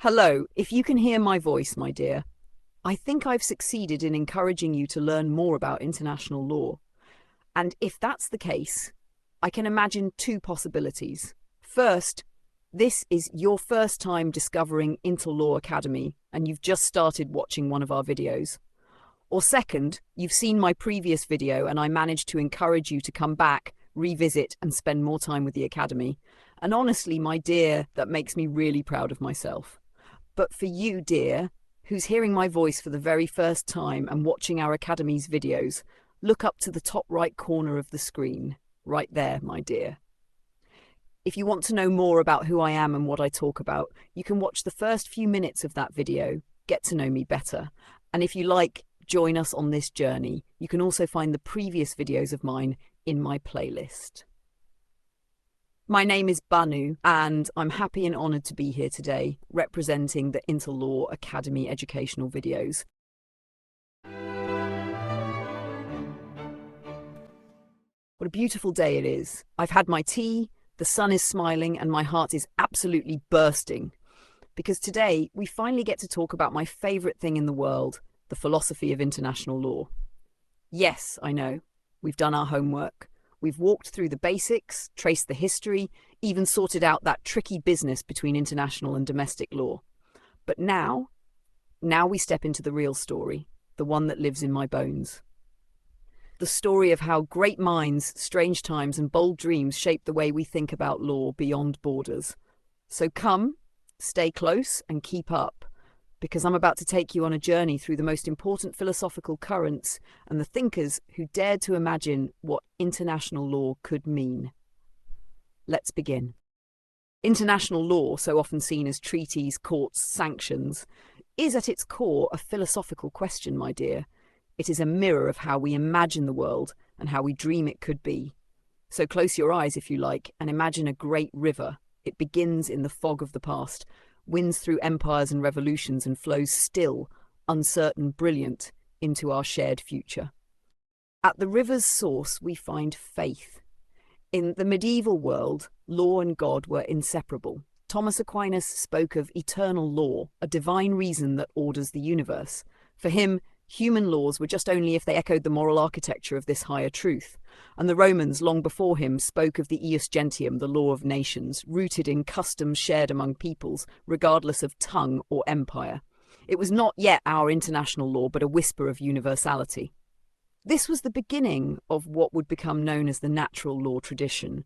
Hello, if you can hear my voice, my dear, I think I've succeeded in encouraging you to learn more about international law. And if that's the case, I can imagine two possibilities. First, this is your first time discovering IntlLaw Academy and you've just started watching one of our videos. Or second, you've seen my previous video and I managed to encourage you to come back, revisit and spend more time with the Academy. And honestly, my dear, that makes me really proud of myself. But for you, dear, who's hearing my voice for the very first time and watching our Academy's videos, look up to the top right corner of the screen. Right there, my dear. If you want to know more about who I am and what I talk about, you can watch the first few minutes of that video, get to know me better. And if you like, join us on this journey. You can also find the previous videos of mine in my playlist. My name is Banu, and I'm happy and honoured to be here today, representing the IntlLaw Academy educational videos. What a beautiful day it is. I've had my tea, the sun is smiling, and my heart is absolutely bursting. Because today, we finally get to talk about my favourite thing in the world, the philosophy of international law. Yes, I know, we've done our homework. We've walked through the basics, traced the history, even sorted out that tricky business between international and domestic law. But now we step into the real story, the one that lives in my bones. The story of how great minds, strange times, and bold dreams shape the way we think about law beyond borders. So come, stay close, and keep up, because I'm about to take you on a journey through the most important philosophical currents and the thinkers who dared to imagine what international law could mean. Let's begin. International law, so often seen as treaties, courts, sanctions, is at its core a philosophical question, my dear. It is a mirror of how we imagine the world and how we dream it could be. So close your eyes, if you like, and imagine a great river. It begins in the fog of the past, winds through empires and revolutions and flows still, uncertain, brilliant, into our shared future. At the river's source, we find faith. In the medieval world, law and God were inseparable. Thomas Aquinas spoke of eternal law, a divine reason that orders the universe. For him, human laws were just only if they echoed the moral architecture of this higher truth. And the Romans, long before him, spoke of the ius gentium, the law of nations, rooted in customs shared among peoples, regardless of tongue or empire. It was not yet our international law, but a whisper of universality. This was the beginning of what would become known as the natural law tradition,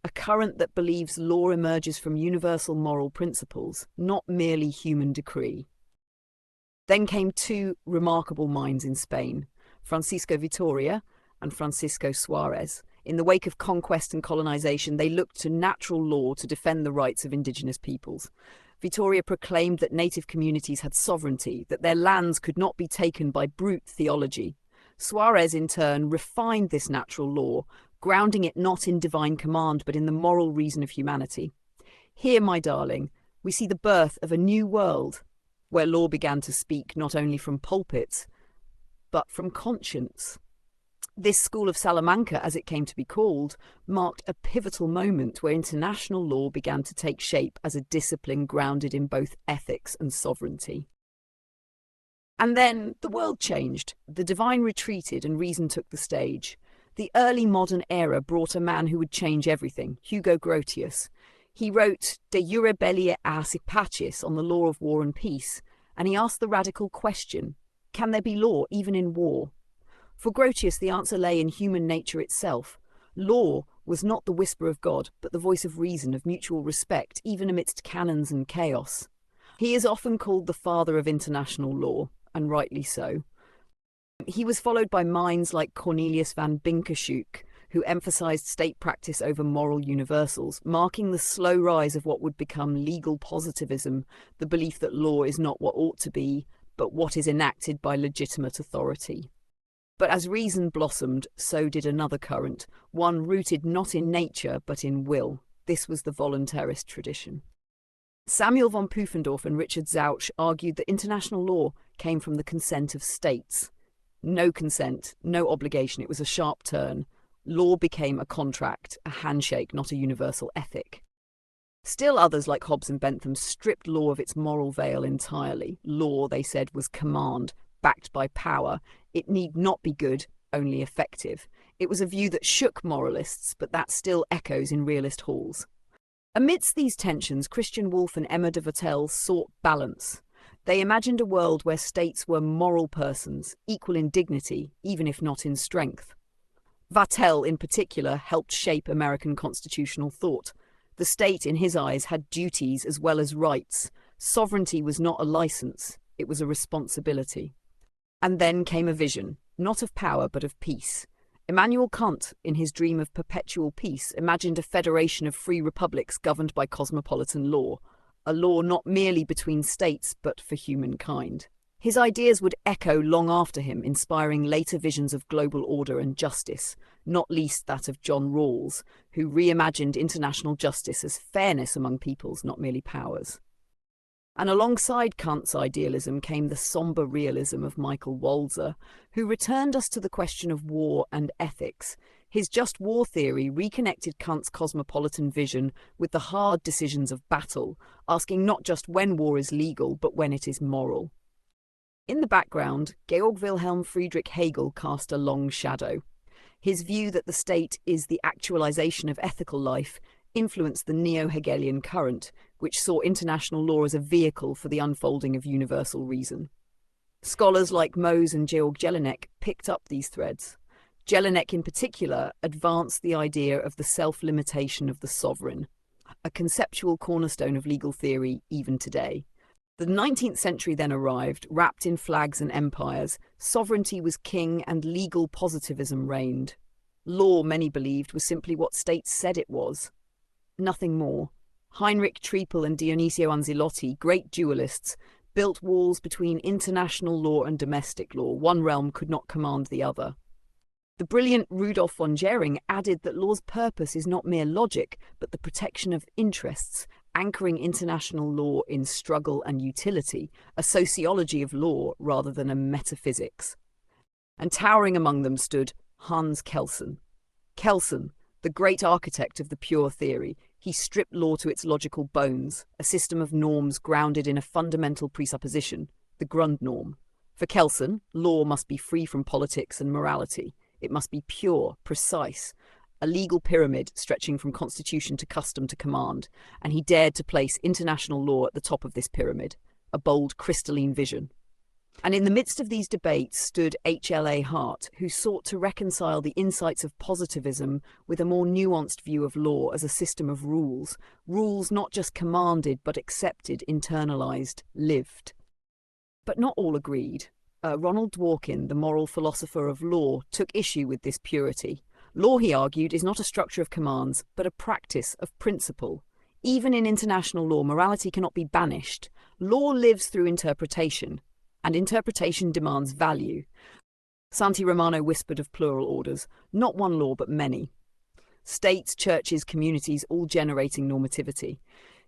a current that believes law emerges from universal moral principles, not merely human decree. Then came two remarkable minds in Spain, Francisco Vitoria and Francisco Suarez. In the wake of conquest and colonization, they looked to natural law to defend the rights of indigenous peoples. Vitoria proclaimed that native communities had sovereignty, that their lands could not be taken by brute theology. Suarez, in turn, refined this natural law, grounding it not in divine command, but in the moral reason of humanity. Here, my darling, we see the birth of a new world, where law began to speak not only from pulpits, but from conscience. This school of Salamanca, as it came to be called, marked a pivotal moment where international law began to take shape as a discipline grounded in both ethics and sovereignty. And then the world changed. The divine retreated and reason took the stage. The early modern era brought a man who would change everything, Hugo Grotius. He wrote De Jure Belli Ars Pacis on the law of war and peace, and he asked the radical question, can there be law even in war? For Grotius, the answer lay in human nature itself. Law was not the whisper of God, but the voice of reason, of mutual respect, even amidst canons and chaos. He is often called the father of international law, and rightly so. He was followed by minds like Cornelius van Benkeshoek, who emphasized state practice over moral universals, marking the slow rise of what would become legal positivism, the belief that law is not what ought to be, but what is enacted by legitimate authority. But as reason blossomed, so did another current, one rooted not in nature, but in will. This was the voluntarist tradition. Samuel von Pufendorf and Richard Zauch argued that international law came from the consent of states. No consent, no obligation, it was a sharp turn. Law became a contract, a handshake, not a universal ethic. Still others, like Hobbes and Bentham, stripped law of its moral veil entirely. Law, they said, was command, backed by power. It need not be good, only effective. It was a view that shook moralists, but that still echoes in realist halls. Amidst these tensions, Christian Wolff and Emma de Vattel sought balance. They imagined a world where states were moral persons, equal in dignity, even if not in strength. Vattel, in particular, helped shape American constitutional thought. The state, in his eyes, had duties as well as rights. Sovereignty was not a license, it was a responsibility. And then came a vision, not of power but of peace. Immanuel Kant, in his dream of perpetual peace, imagined a federation of free republics governed by cosmopolitan law, a law not merely between states but for humankind. His ideas would echo long after him, inspiring later visions of global order and justice, not least that of John Rawls, who reimagined international justice as fairness among peoples, not merely powers. And alongside Kant's idealism came the sombre realism of Michael Walzer, who returned us to the question of war and ethics. His just war theory reconnected Kant's cosmopolitan vision with the hard decisions of battle, asking not just when war is legal, but when it is moral. In the background, Georg Wilhelm Friedrich Hegel cast a long shadow. His view that the state is the actualization of ethical life influenced the neo-Hegelian current, which saw international law as a vehicle for the unfolding of universal reason. Scholars like Mose and Georg Jellinek picked up these threads. Jellinek, in particular, advanced the idea of the self-limitation of the sovereign, a conceptual cornerstone of legal theory even today. The 19th century then arrived, wrapped in flags and empires. Sovereignty was king and legal positivism reigned. Law, many believed, was simply what states said it was. Nothing more. Heinrich Triepel and Dionisio Anzilotti, great dualists, built walls between international law and domestic law. One realm could not command the other. The brilliant Rudolf von Jhering added that law's purpose is not mere logic, but the protection of interests, anchoring international law in struggle and utility, a sociology of law rather than a metaphysics. And towering among them stood Hans Kelsen. Kelsen, the great architect of the pure theory, he stripped law to its logical bones, a system of norms grounded in a fundamental presupposition, the Grundnorm. For Kelsen, law must be free from politics and morality. It must be pure, precise, a legal pyramid stretching from constitution to custom to command, and he dared to place international law at the top of this pyramid, a bold crystalline vision. And in the midst of these debates stood Hart, who sought to reconcile the insights of positivism with a more nuanced view of law as a system of rules, rules not just commanded but accepted, internalized, lived. But not all agreed. Ronald Dworkin, the moral philosopher of law, took issue with this purity. Law, he argued, is not a structure of commands, but a practice of principle. Even in international law, morality cannot be banished. Law lives through interpretation, and interpretation demands value. Santi Romano whispered of plural orders, not one law but many. States, churches, communities, all generating normativity.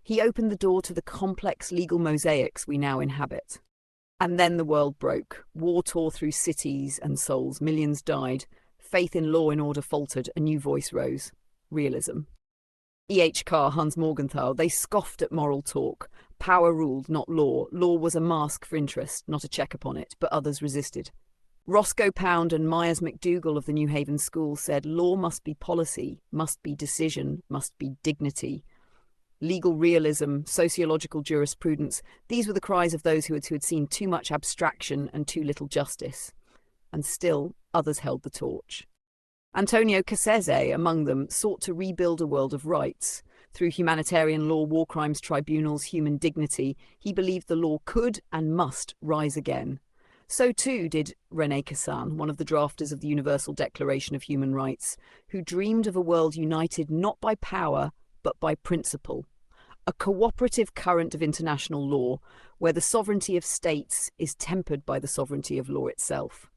He opened the door to the complex legal mosaics we now inhabit. And then the world broke. War tore through cities and souls. Millions died. Faith in law and order faltered. A new voice rose. Realism. Carr, Hans Morgenthau, they scoffed at moral talk. Power ruled, not law. Law was a mask for interest, not a check upon it, but others resisted. Roscoe Pound and Myres McDougal of the New Haven School said law must be policy, must be decision, must be dignity. Legal realism, sociological jurisprudence, these were the cries of those who had seen too much abstraction and too little justice. And still, others held the torch. Antonio Cassese, among them, sought to rebuild a world of rights. Through humanitarian law, war crimes tribunals, human dignity, he believed the law could and must rise again. So too did René Cassin, one of the drafters of the Universal Declaration of Human Rights, who dreamed of a world united not by power, but by principle. A cooperative current of international law, where the sovereignty of states is tempered by the sovereignty of law itself.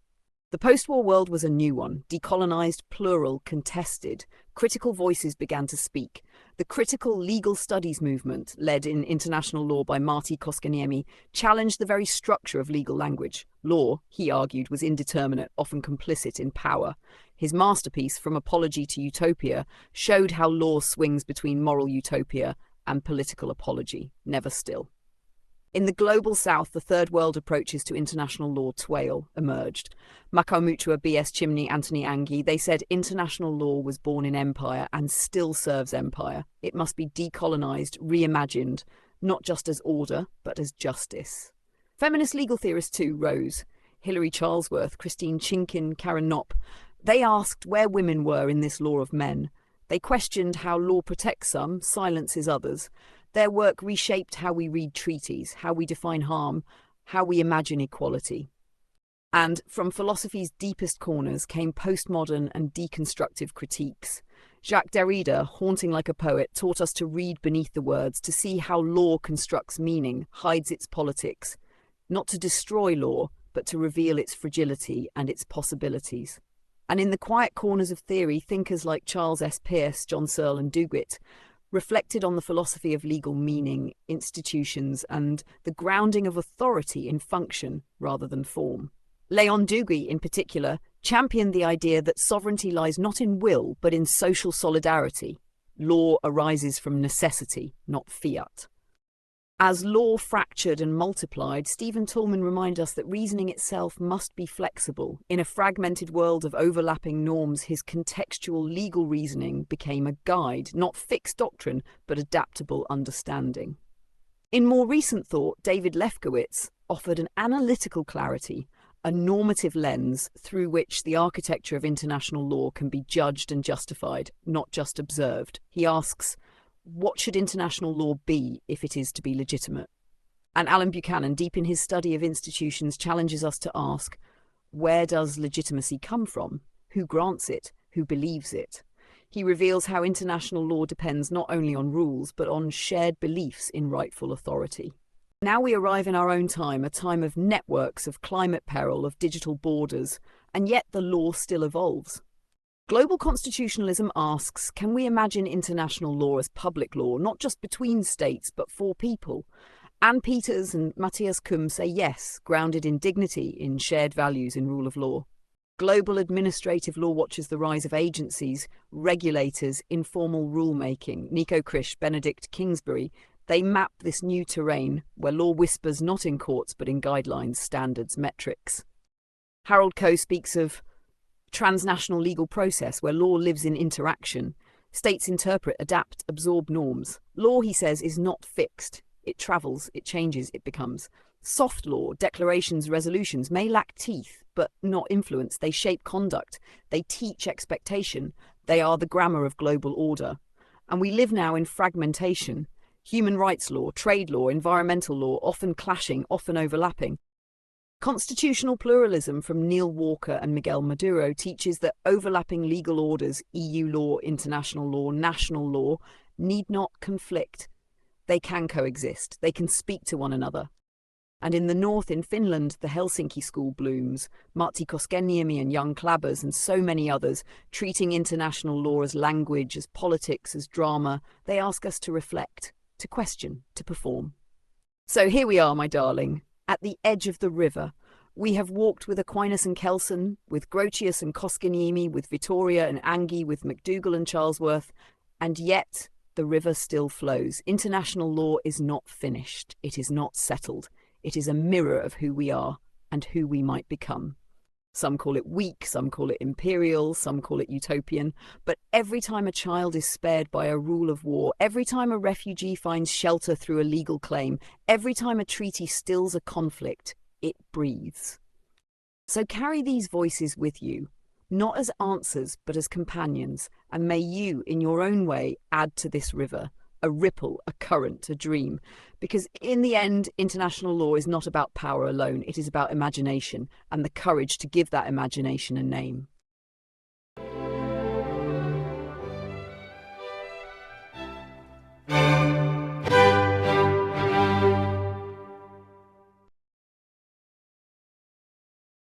The post-war world was a new one, decolonized, plural, contested. Critical voices began to speak. The critical legal studies movement, led in international law by Martti Koskaniemi, challenged the very structure of legal language. Law, he argued, was indeterminate, often complicit in power. His masterpiece, From Apology to Utopia, showed how law swings between moral utopia and political apology, never still. In the global south, the third world approaches to international law, TWAIL, emerged. Makau Mutua, B.S. Chimney, Anthony Angie, they said international law was born in empire and still serves empire. It must be decolonized, reimagined, not just as order, but as justice. Feminist legal theorists too rose. Hilary Charlesworth, Christine Chinkin, Karen Knopp. They asked where women were in this law of men. They questioned how law protects some, silences others. Their work reshaped how we read treaties, how we define harm, how we imagine equality. And from philosophy's deepest corners came postmodern and deconstructive critiques. Jacques Derrida, haunting like a poet, taught us to read beneath the words, to see how law constructs meaning, hides its politics, not to destroy law, but to reveal its fragility and its possibilities. And in the quiet corners of theory, thinkers like Charles S. Peirce, John Searle and Duguid reflected on the philosophy of legal meaning, institutions, and the grounding of authority in function rather than form. Léon Duguid, in particular, championed the idea that sovereignty lies not in will, but in social solidarity. Law arises from necessity, not fiat. As law fractured and multiplied, Stephen Toulmin reminded us that reasoning itself must be flexible. In a fragmented world of overlapping norms, his contextual legal reasoning became a guide, not fixed doctrine, but adaptable understanding. In more recent thought, David Lefkowitz offered an analytical clarity, a normative lens through which the architecture of international law can be judged and justified, not just observed. He asks, what should international law be if it is to be legitimate? And Alan Buchanan, deep in his study of institutions, challenges us to ask, where does legitimacy come from? Who grants it? Who believes it? He reveals how international law depends not only on rules, but on shared beliefs in rightful authority. Now we arrive in our own time, a time of networks, of climate peril, of digital borders, and yet the law still evolves. Global constitutionalism asks, can we imagine international law as public law, not just between states, but for people? Anne Peters and Matthias Kumm say yes, grounded in dignity, in shared values, in rule of law. Global administrative law watches the rise of agencies, regulators, informal rulemaking. Nico Krish, Benedict Kingsbury, they map this new terrain where law whispers not in courts but in guidelines, standards, metrics. Harold Coe speaks of transnational legal process where law lives in interaction. States interpret, adapt, absorb norms. Law, he says, is not fixed. It travels, it changes, it becomes. Soft law, declarations, resolutions may lack teeth, but not influence. They shape conduct. They teach expectation. They are the grammar of global order. And we live now in fragmentation. Human rights law, trade law, environmental law, often clashing, often overlapping. Constitutional pluralism from Neil Walker and Miguel Maduro teaches that overlapping legal orders, EU law, international law, national law, need not conflict. They can coexist. They can speak to one another. And in the north, in Finland, the Helsinki School blooms, Martti Koskeniemi and Young Klabbers and so many others, treating international law as language, as politics, as drama. They ask us to reflect, to question, to perform. So here we are, my darling. At the edge of the river, we have walked with Aquinas and Kelsen, with Grotius and Koskeniemi, with Vitoria and Angie, with McDougal and Charlesworth, and yet the river still flows. International law is not finished. It is not settled. It is a mirror of who we are and who we might become. Some call it weak, some call it imperial, some call it utopian. But every time a child is spared by a rule of war, every time a refugee finds shelter through a legal claim, every time a treaty stills a conflict, it breathes. So carry these voices with you, not as answers, but as companions, and may you, in your own way, add to this river, a ripple, a current, a dream. Because in the end, international law is not about power alone. It is about imagination and the courage to give that imagination a name.